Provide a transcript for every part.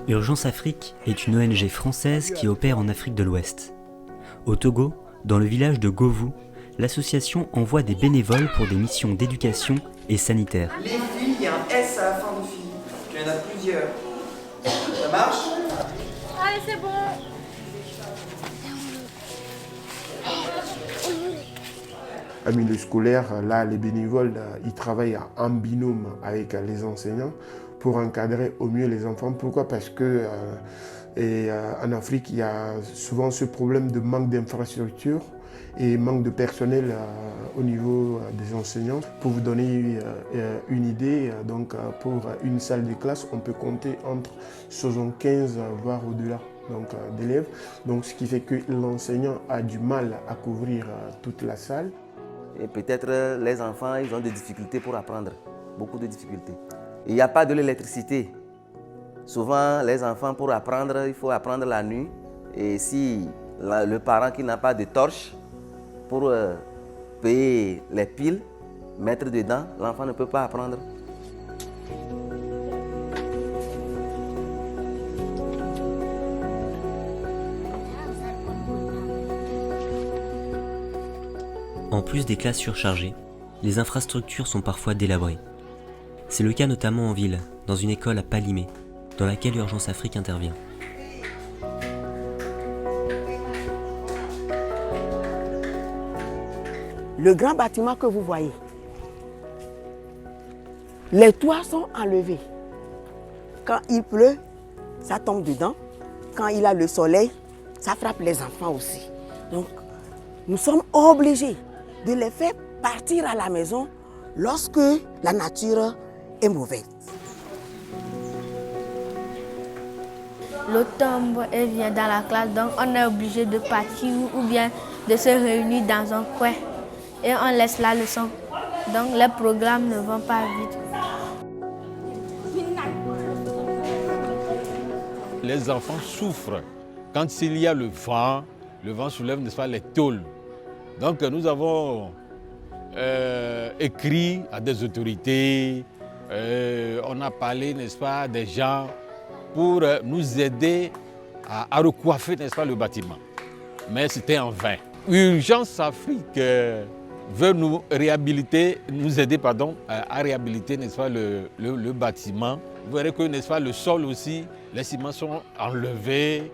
Urgence Afrique est une ONG française qui opère en Afrique de l'Ouest. Au Togo, dans le village de Govu, l'association envoie des bénévoles pour des missions d'éducation et sanitaire. Les filles, il y a un S à la fin de filles. Il y en a plusieurs. Ça marche? Allez, c'est bon. En milieu scolaire, là, les bénévoles, ils travaillent en binôme avec les enseignants pour encadrer au mieux les enfants. Pourquoi? Parce que en Afrique, il y a souvent ce problème de manque d'infrastructures et manque de personnel au niveau des enseignants. Pour vous donner une idée, donc, pour une salle de classe, on peut compter entre 75 voire au-delà d'élèves. Donc, ce qui fait que l'enseignant a du mal à couvrir toute la salle. Et peut-être les enfants, ils ont des difficultés pour apprendre, beaucoup de difficultés. Il n'y a pas de l'électricité. Souvent, les enfants, pour apprendre, il faut apprendre la nuit. Et si le parent qui n'a pas de torche pour payer les piles, mettre dedans, l'enfant ne peut pas apprendre. En plus des classes surchargées, les infrastructures sont parfois délabrées. C'est le cas notamment en ville, dans une école à Palimé, dans laquelle Urgence Afrique intervient. Le grand bâtiment que vous voyez, les toits sont enlevés. Quand il pleut, ça tombe dedans. Quand il a le soleil, ça frappe les enfants aussi. Donc, nous sommes obligés de les faire partir à la maison lorsque la nature est mauvaise. L'eau tombe et vient dans la classe, donc on est obligé de partir ou bien de se réunir dans un coin et on laisse la leçon. Donc les programmes ne vont pas vite. Les enfants souffrent quand il y a le vent soulève, n'est-ce pas, les tôles. Donc nous avons écrit à des autorités, on a parlé, n'est-ce pas, des gens pour nous aider à recoiffer, n'est-ce pas, le bâtiment. Mais c'était en vain. Urgence Afrique veut nous aider à réhabiliter, n'est-ce pas, le bâtiment. Vous verrez que, n'est-ce pas, le sol aussi, les ciments sont enlevés.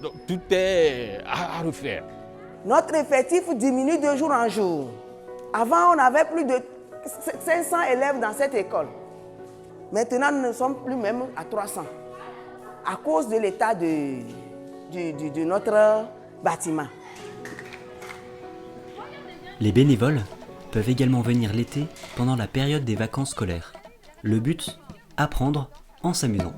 Donc, tout est à refaire. Notre effectif diminue de jour en jour. Avant, on avait plus de 500 élèves dans cette école. Maintenant, nous ne sommes plus même à 300 à cause de l'état de notre bâtiment. Les bénévoles peuvent également venir l'été pendant la période des vacances scolaires. Le but, apprendre en s'amusant.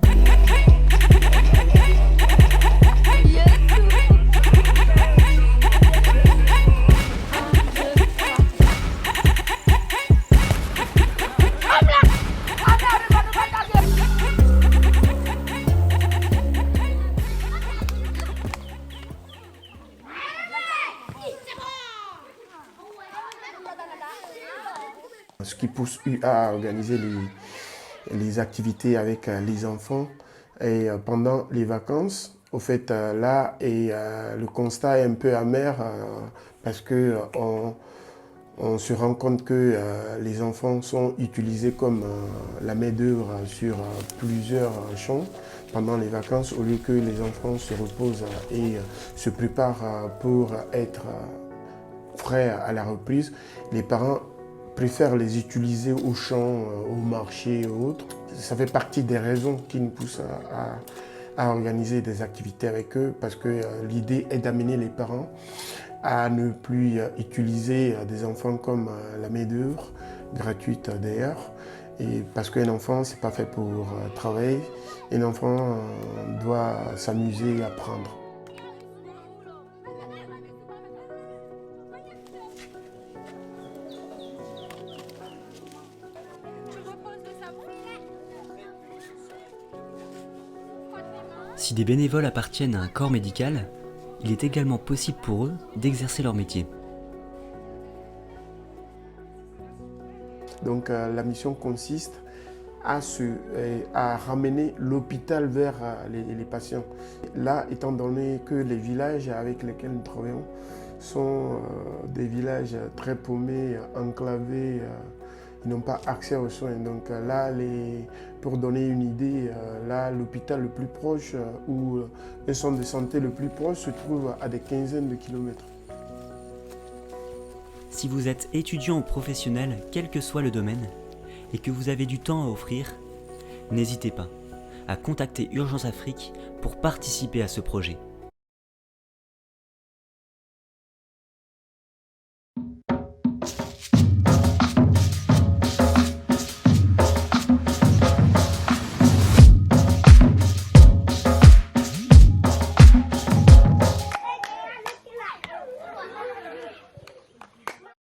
Ce qui pousse UA à organiser les activités avec les enfants et pendant les vacances. Au fait, là, le constat est un peu amer parce qu'on se rend compte que les enfants sont utilisés comme la main-d'œuvre sur plusieurs champs pendant les vacances, au lieu que les enfants se reposent et se préparent pour être prêts à la reprise. Les parents préfèrent les utiliser au champ, au marché et autres. Ça fait partie des raisons qui nous poussent à organiser des activités avec eux, parce que l'idée est d'amener les parents à ne plus utiliser des enfants comme la main-d'œuvre, gratuite d'ailleurs. Et parce qu'un enfant, c'est pas fait pour travailler. Un enfant doit s'amuser et apprendre. Si des bénévoles appartiennent à un corps médical, il est également possible pour eux d'exercer leur métier. Donc la mission consiste à ramener l'hôpital vers les patients. Là, étant donné que les villages avec lesquels nous travaillons sont des villages très paumés, enclavés, ils n'ont pas accès aux soins. Donc là, pour donner une idée, là, l'hôpital le plus proche ou un centre de santé le plus proche se trouve à des quinzaines de kilomètres. Si vous êtes étudiant ou professionnel, quel que soit le domaine, et que vous avez du temps à offrir, n'hésitez pas à contacter Urgence Afrique pour participer à ce projet.